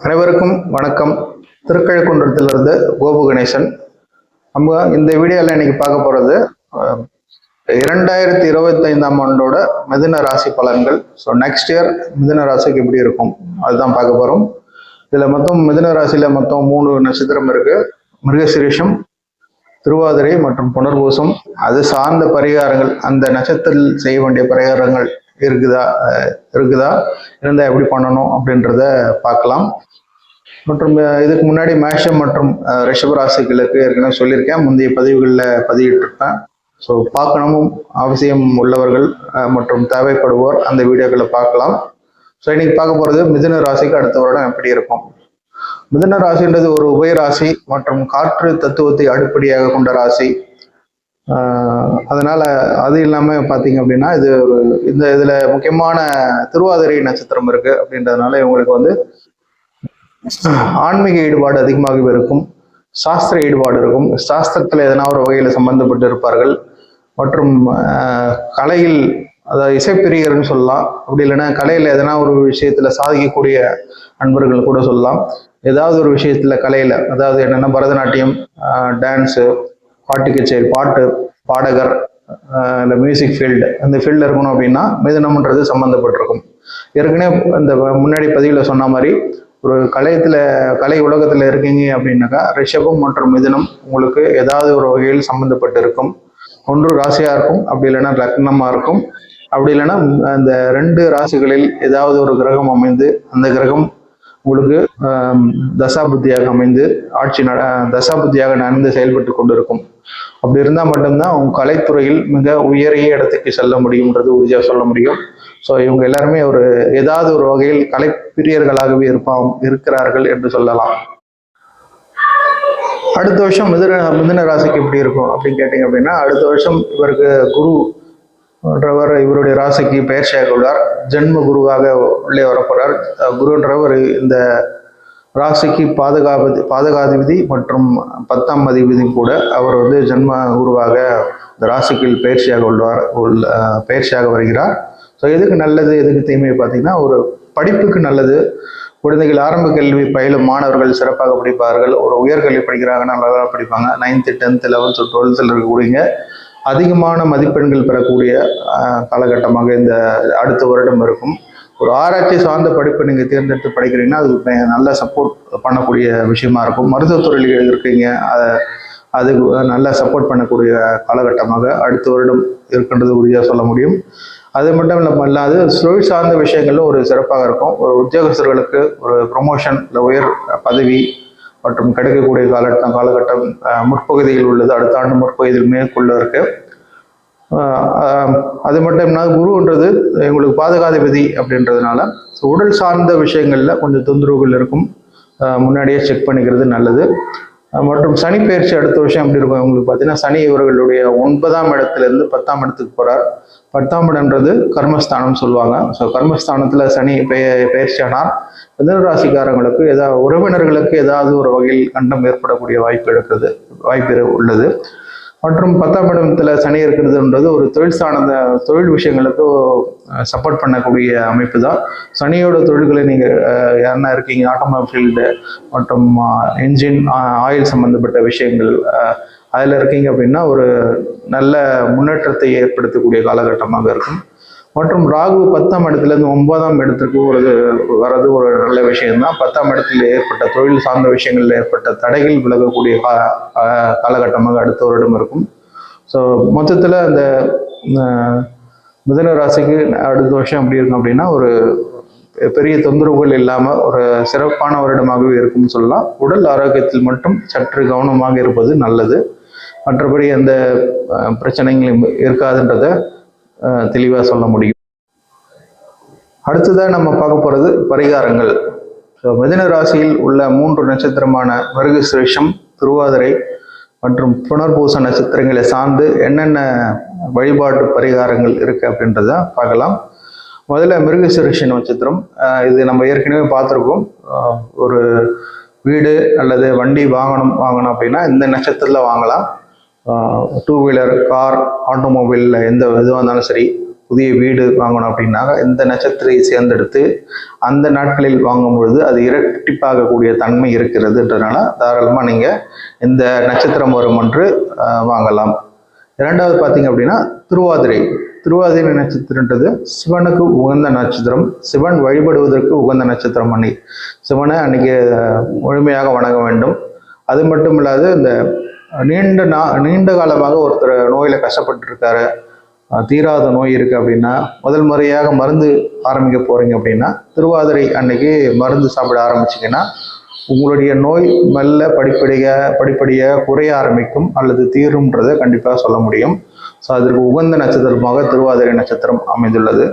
அனைவருக்கும் வணக்கம். திருக்கழுக்குன்றத்திலிருந்து கோபு கணேசன். நம்ம இந்த வீடியோவில் இன்னைக்கு பார்க்க போகிறது 2025ஆம் ஆண்டோட மிதுன ராசி பலன்கள். ஸோ நெக்ஸ்ட் இயர் மிதுன ராசிக்கு எப்படி இருக்கும் அதுதான் பார்க்க போகிறோம். இதில் மொத்தம் மிதுன ராசியில் மொத்தம் 3 நட்சத்திரம் இருக்கு. மிருகசீரிஷம், திருவாதிரை மற்றும் புனர்பூசம். அது சார்ந்த பரிகாரங்கள், அந்த நட்சத்திரத்தில் செய்ய வேண்டிய பரிகாரங்கள் இருக்குதா இருந்தால் எப்படி பண்ணணும் அப்படின்றத பார்க்கலாம். மற்றும் இதுக்கு முன்னாடி மேஷம் மற்றும் ரிஷபராசிகளுக்கு ஏற்கனவே சொல்லியிருக்கேன், முந்தைய பதிவுகளில் பதிவிட்டிருப்பேன். ஸோ பார்க்கணும் அவசியம் உள்ளவர்கள் மற்றும் தேவைப்படுவோர் அந்த வீடியோக்களை பார்க்கலாம். ஸோ இன்னைக்கு பார்க்க போகிறது மிதுன ராசிக்கு அடுத்த வருடம் எப்படி இருக்கும். மிதுன ராசின்றது ஒரு உபயராசி மற்றும் காற்று தத்துவத்தை அடிப்படையாக கொண்ட ராசி. அதனால அது இல்லாம பாத்தீங்க அப்படின்னா இது ஒரு இதுல முக்கியமான திருவாதிரை நட்சத்திரம் இருக்கு. அப்படின்றதுனால இவங்களுக்கு ஆன்மீக ஈடுபாடு அதிகமாக இருக்கும், சாஸ்திர ஈடுபாடு இருக்கும், சாஸ்திரத்துல எதனா ஒரு வகையில சம்பந்தப்பட்டு இருப்பார்கள். மற்றும் கலையில், அதாவது இசைப்பிரியர்னு சொல்லலாம், அப்படி இல்லைன்னா கலையில எதனா ஒரு விஷயத்துல சாதிக்கக்கூடிய அன்பர்கள் கூட சொல்லலாம். ஏதாவது ஒரு விஷயத்துல கலையில, அதாவது என்னன்னா பரதநாட்டியம், டான்ஸு, பாட்டு கச்சேரி, பாடகர், இந்த மியூசிக் ஃபீல்டு, அந்த ஃபீல்டில் இருக்கணும் அப்படின்னா மிதுனம்ன்றது சம்மந்தப்பட்டிருக்கும். ஏற்கனவே இந்த முன்னாடி பதிவில் சொன்ன மாதிரி ஒரு கலை உலகத்தில் இருக்கீங்க அப்படின்னாக்கா ரிஷபம் மற்றும் மிதுனம் உங்களுக்கு ஏதாவது ஒரு வகையில் சம்மந்தப்பட்டு இருக்கும். ஒன்று ராசியாக இருக்கும், அப்படி இல்லைன்னா லக்னமாக இருக்கும். அப்படி இல்லைன்னா அந்த 2 ராசிகளில் ஏதாவது ஒரு கிரகம் அமைந்து அந்த கிரகம் உங்களுக்கு தசாபுத்தியாக அமைந்து தசாபுத்தியாக நடந்து செயல்பட்டு கொண்டிருக்கும். அப்படி இருந்தால் மட்டும்தான் உங்க கலைத்துறையில் மிக உயரிய இடத்துக்கு செல்ல முடியும்ன்றது உறுதியாக சொல்ல முடியும். ஸோ இவங்க எல்லாருமே ஏதாவது ஒரு வகையில் கலைப்பிரியர்களாகவே இருக்கிறார்கள் என்று சொல்லலாம். அடுத்த வருஷம் மிதுன ராசிக்கு எப்படி இருக்கும் அப்படின்னு கேட்டீங்க அப்படின்னா, அடுத்த வருஷம் இவருக்கு குருன்றவர் இவருடைய ராசிக்கு பெயர்ச்சியாக உள்ளார். ஜென்ம குருவாக உள்ளே வரப்போறார். குருன்றவர் இந்த ராசிக்கு பாதகாதிபதி மற்றும் 10ஆம் அதிபதி கூட. அவர் ஜென்ம குருவாக இந்த ராசிக்கு பயிற்சியாக வருகிறார். ஸோ எதுக்கு நல்லது, எதுக்கு தீமை பார்த்தீங்கன்னா, ஒரு படிப்புக்கு நல்லது. குழந்தைகள் ஆரம்ப கல்வி பயிலும் மாணவர்கள் சிறப்பாக படிப்பார்கள். ஒரு உயர்கல்வி படிக்கிறாங்க, நல்லா படிப்பாங்க. 9th 10th 11th 12th இருக்கக்கூடியங்க அதிகமான மதிப்பெண்கள் பெறக்கூடிய காலகட்டமாக இந்த அடுத்த வருடம் இருக்கும். ஒரு ஆராய்ச்சி சார்ந்த படிப்பை நீங்கள் தேர்ந்தெடுத்து படிக்கிறீங்கன்னா அது நல்ல சப்போர்ட் பண்ணக்கூடிய விஷயமா இருக்கும். மருத்துவத்துறையில் இருக்கீங்க, அதுக்கு நல்லா சப்போர்ட் பண்ணக்கூடிய காலகட்டமாக அடுத்த வருடம் இருக்கின்றது உறுதியாக சொல்ல முடியும். அது மட்டும் இல்லாது தொழில் சார்ந்த விஷயங்கள்ல ஒரு சிறப்பாக இருக்கும். ஒரு உத்தியோகஸ்தர்களுக்கு ஒரு ப்ரொமோஷன், இல்லை உயர் பதவி மற்றும் கிடைக்கக்கூடிய காலகட்டம் முற்பகுதியில் உள்ளது. அடுத்த ஆண்டு முற்பகுதியில் மேற்கொள்ள இருக்கு. அது மட்டும் இல்லாத குருன்றது எங்களுக்கு பாதகாதிபதி அப்படின்றதுனால உடல் சார்ந்த விஷயங்கள்ல கொஞ்சம் தொந்தரவுகள் இருக்கும். முன்னாடியே செக் பண்ணிக்கிறது நல்லது. மற்றும் சனி பயிற்சி அடுத்த வருஷம் எப்படி இருக்கும் உங்களுக்கு பார்த்தீங்கன்னா, சனி இவர்களுடைய 9ஆம் இடத்துலேருந்து 10ஆம் இடத்துக்கு போகிறார். 10ஆம் இடம்ன்றது கர்மஸ்தானம் சொல்லுவாங்க. ஸோ கர்மஸ்தானத்தில் சனி பயிற்சியானால் மிதுன ராசிக்காரங்களுக்கு உறவினர்களுக்கு ஏதாவது ஒரு வகையில் கண்டம் ஏற்படக்கூடிய வாய்ப்பு உள்ளது. மற்றும் 10ஆம் இடத்துல சனி இருக்கிறதுன்றது ஒரு தொழில் விஷயங்களுக்கு சப்போர்ட் பண்ணக்கூடிய அமைப்பு தான். சனியோட தொழில்களை நீங்கள் யாருன்னா இருக்கீங்க, ஆட்டோமொபைல் ஃபீல்டு மற்றும் என்ஜின் ஆயில் சம்பந்தப்பட்ட விஷயங்கள் அதில் இருக்கீங்க அப்படின்னா ஒரு நல்ல முன்னேற்றத்தை ஏற்படுத்தக்கூடிய காலகட்டமாக இருக்கும். மற்றும் ராகு 10ஆம் இடத்துலேருந்து 9ஆம் இடத்துக்கு வர்றது ஒரு நல்ல விஷயம்தான். 10ஆம் இடத்துல ஏற்பட்ட தொழில் சார்ந்த விஷயங்கள்ல ஏற்பட்ட தடைகள் விலகக்கூடிய காலகட்டமாக அடுத்த வருடம் இருக்கும். ஸோ மொத்தத்தில் அந்த மிதுன ராசிக்கு அடுத்த வருஷம் எப்படி இருக்கும் அப்படின்னா, ஒரு பெரிய தொந்தரவுகள் இல்லாமல் ஒரு சிறப்பான வருடமாகவே இருக்கும்னு சொல்லலாம். உடல் ஆரோக்கியத்தில் மட்டும் சற்று கவனமாக இருப்பது நல்லது. மற்றபடி அந்த பிரச்சனைகளும் இருக்காதுன்றதை தெளிவாக சொல்ல முடியும். அடுத்ததாக நம்ம பார்க்க போகிறது பரிகாரங்கள். ஸோ மிதுன ராசியில் உள்ள 3 நட்சத்திரமான மிருகசீரிஷம், திருவாதிரை மற்றும் புனர்பூச நட்சத்திரங்களை சார்ந்து என்னென்ன வழிபாட்டு பரிகாரங்கள் இருக்கு அப்படின்றத பார்க்கலாம். முதல்ல மிருகசீரிஷ நட்சத்திரம். இது நம்ம ஏற்கனவே பார்த்துருக்கோம். ஒரு வீடு அல்லது வண்டி வாங்கணும் அப்படின்னா இந்த நட்சத்திரத்தில் வாங்கலாம். 2 வீலர், கார், ஆட்டோமொபைலில் எதுவாக இருந்தாலும் சரி, புதிய வீடு வாங்கணும் அப்படின்னா இந்த நட்சத்திரத்தை சேர்ந்தெடுத்து அந்த நாட்களில் வாங்கும் பொழுது அது இரட்டிப்பாகக்கூடிய தன்மை இருக்கிறதுன்றதுனால தாராளமாக நீங்கள் இந்த நட்சத்திரம் வரும் என்று வாங்கலாம். இரண்டாவது பார்த்தீங்க அப்படின்னா திருவாதிரை நட்சத்திரன்றது சிவனுக்கு உகந்த நட்சத்திரம். சிவன் வழிபடுவதற்கு உகந்த நட்சத்திரம் பண்ணி சிவனை அன்னைக்கு முழுமையாக வணங்க வேண்டும். அது மட்டும் இல்லாது இந்த நீண்ட காலமாக ஒருத்தர் நோயில் கஷ்டப்பட்டு இருக்காரு, தீராத நோய் இருக்குது அப்படின்னா முதல் முறையாக மருந்து ஆரம்பிக்க போகிறீங்க அப்படின்னா திருவாதிரை அன்னைக்கு மருந்து சாப்பிட ஆரம்பிச்சிங்கன்னா உங்களுடைய நோய் மெல்ல படிப்படியாக குறைய ஆரம்பிக்கும் அல்லது தீரும்ன்றதை கண்டிப்பாக சொல்ல முடியும். ஸோ அதற்கு உகந்த நட்சத்திரமாக திருவாதிரை நட்சத்திரம் அமைந்துள்ளது.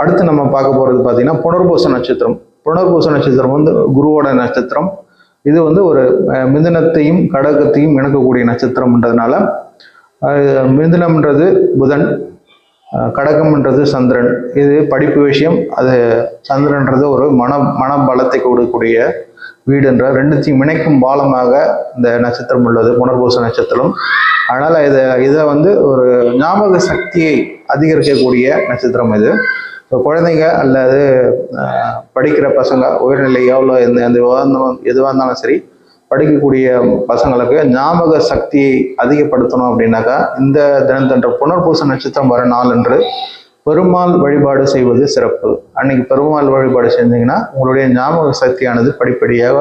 அடுத்து நம்ம பார்க்க போகிறது பார்த்தீங்கன்னா புனர்பூச நட்சத்திரம். புனர்பூச நட்சத்திரம் வந்து குருவோட நட்சத்திரம். இது வந்து ஒரு மிதுனத்தையும் கடகத்தையும் இணக்கக்கூடிய நட்சத்திரம்ன்றதுனால மிதுனம்ன்றது புதன், கடகம்ன்றது சந்திரன். இது படிப்பு விஷயம். அது சந்திரன்றது ஒரு மன பலத்தை கொடுக்கக்கூடிய வீடுன்ற ரெண்டுத்தையும் இணைக்கும் பாலமாக இந்த நட்சத்திரம் உள்ளது, புனர்பூச நட்சத்திரம். அதனால இதை வந்து ஒரு ஞாபக சக்தியை அதிகரிக்கக்கூடிய நட்சத்திரம் இது. குழந்தைங்க அல்லது படிக்கிற பசங்க உயர்நிலையோ இல்லை எதுவாக இருந்தாலும் சரி, படிக்கக்கூடிய பசங்களுக்கு ஞாபக சக்தியை அதிகப்படுத்தணும் அப்படின்னாக்கா இந்த தினத்தன்று புனர்பூச நட்சத்திரம் வர நாள் என்று பெருமாள் வழிபாடு செய்வது சிறப்பு. அன்னைக்கு பெருமாள் வழிபாடு செஞ்சீங்கன்னா உங்களுடைய ஞாபக சக்தியானது படிப்படியாக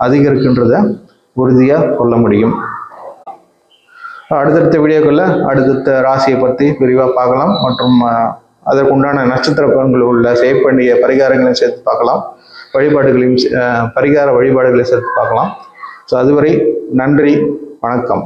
அதிகரிக்கின்றத உறுதியாக சொல்ல முடியும். அடுத்தடுத்த வீடியோக்களில் அடுத்தடுத்த ராசியை பற்றி விரிவாக பார்க்கலாம். மற்றும் அதற்குண்டான நட்சத்திர பலன்கள் உள்ள செய்ய வேண்டிய பரிகாரங்களையும் சேர்த்து பார்க்கலாம், பரிகார வழிபாடுகளையும் சேர்த்து பார்க்கலாம். ஸோ அதுவரை நன்றி, வணக்கம்.